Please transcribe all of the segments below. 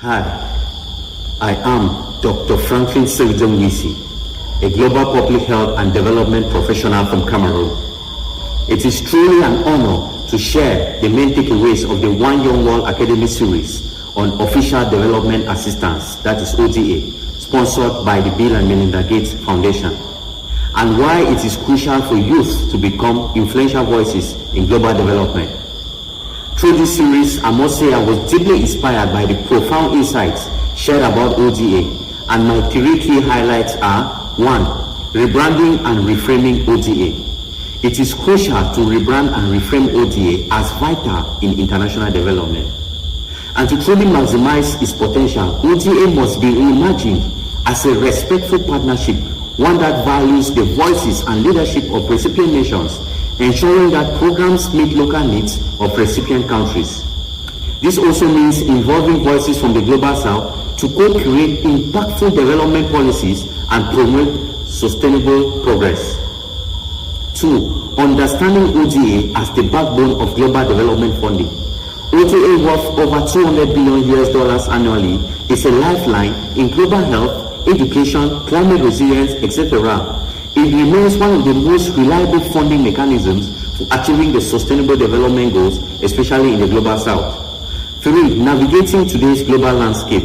Hi, I am Dr. Franklin Sewidem-Wisi, a global public health and development professional from Cameroon. It is truly an honor to share the main takeaways of the One Young World Academy series on official development assistance, that is ODA, sponsored by the Bill and Melinda Gates Foundation, and why it is crucial for youth to become influential voices in global development. Through this series, I must say I was deeply inspired by the profound insights shared about ODA, and my three key highlights are: 1. Rebranding and reframing ODA. It is crucial to rebrand and reframe ODA as vital in international development. And to truly maximize its potential, ODA must be reimagined as a respectful partnership, one that values the voices and leadership of recipient nations, ensuring that programs meet local needs of recipient countries. This also means involving voices from the Global South to co-create impactful development policies and promote sustainable progress. 2. Understanding ODA as the backbone of global development funding. ODA, worth over $200 billion annually, is a lifeline in global health, education, climate resilience, etc. It remains one of the most reliable funding mechanisms for achieving the sustainable development goals, especially in the Global South. 3. Navigating today's global landscape.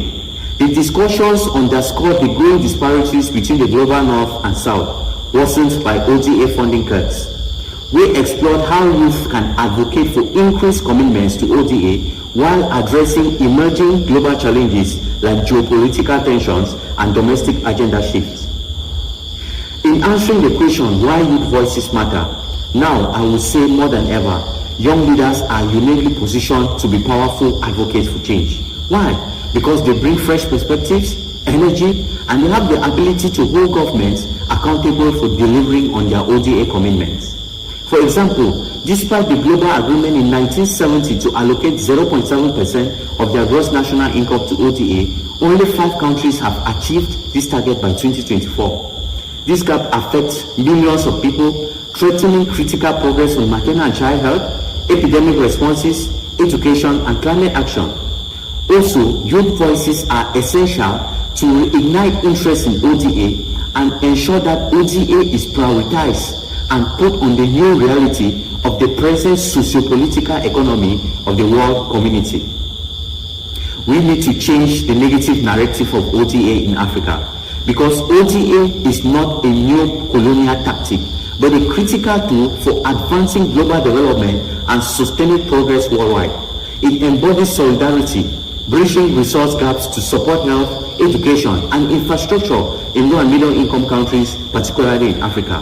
The discussions underscore the growing disparities between the global North and South, worsened by ODA funding cuts. We explored how youth can advocate for increased commitments to ODA while addressing emerging global challenges like geopolitical tensions and domestic agenda shifts. In answering the question why youth voices matter, now I will say more than ever, young leaders are uniquely positioned to be powerful advocates for change. Why? Because they bring fresh perspectives, energy, and they have the ability to hold governments accountable for delivering on their ODA commitments. For example, despite the global agreement in 1970 to allocate 0.7% of their gross national income to ODA, only 5 countries have achieved this target by 2024. This gap affects millions of people, threatening critical progress on maternal and child health, epidemic responses, education, and climate action. Also, youth voices are essential to reignite interest in ODA and ensure that ODA is prioritized and put on the new reality of the present socio-political economy of the world community. We need to change the negative narrative of ODA in Africa, because ODA is not a new colonial tactic, but a critical tool for advancing global development and sustaining progress worldwide. It embodies solidarity, bridging resource gaps to support health, education, and infrastructure in low and middle income countries, particularly in Africa.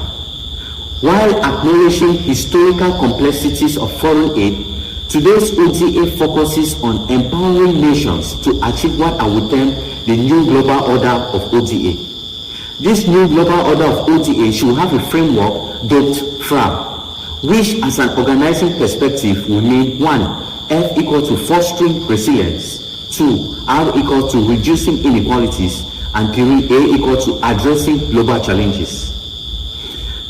While acknowledging historical complexities of foreign aid, today's ODA focuses on empowering nations to achieve what I would term the new global order of ODA. This new global order of ODA should have a framework dubbed 𝒉𝒊, which as an organizing perspective will mean 1. F equal to fostering resilience, 2. R equal to reducing inequalities, and 3. A equal to addressing global challenges.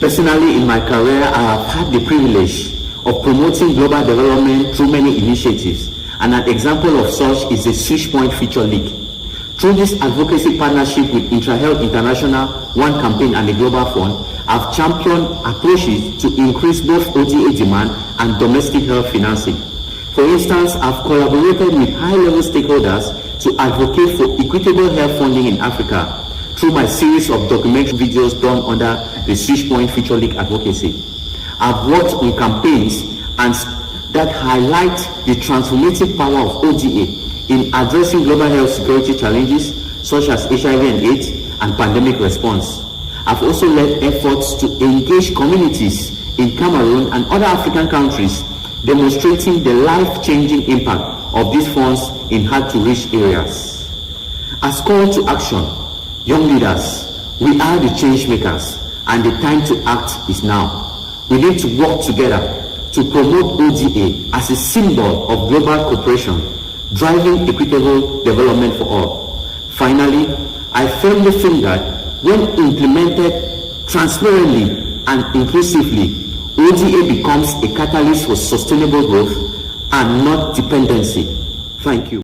Personally, in my career, I have had the privilege of promoting global development through many initiatives, and an example of such is the Switchpoint Future League. Through this advocacy partnership with IntraHealth International, One Campaign, and the Global Fund, I've championed approaches to increase both ODA demand and domestic health financing. For instance, I've collaborated with high-level stakeholders to advocate for equitable health funding in Africa through my series of documentary videos done under the Switchpoint Future League advocacy. I've worked on campaigns that highlight the transformative power of ODA in addressing global health security challenges such as HIV and AIDS and pandemic response. I've also led efforts to engage communities in Cameroon and other African countries, demonstrating the life-changing impact of these funds in hard-to-reach areas. As call to action, young leaders, we are the change makers, and the time to act is now. We need to work together to promote ODA as a symbol of global cooperation, driving equitable development for all. Finally, I firmly think that when implemented transparently and inclusively, ODA becomes a catalyst for sustainable growth and not dependency. Thank you.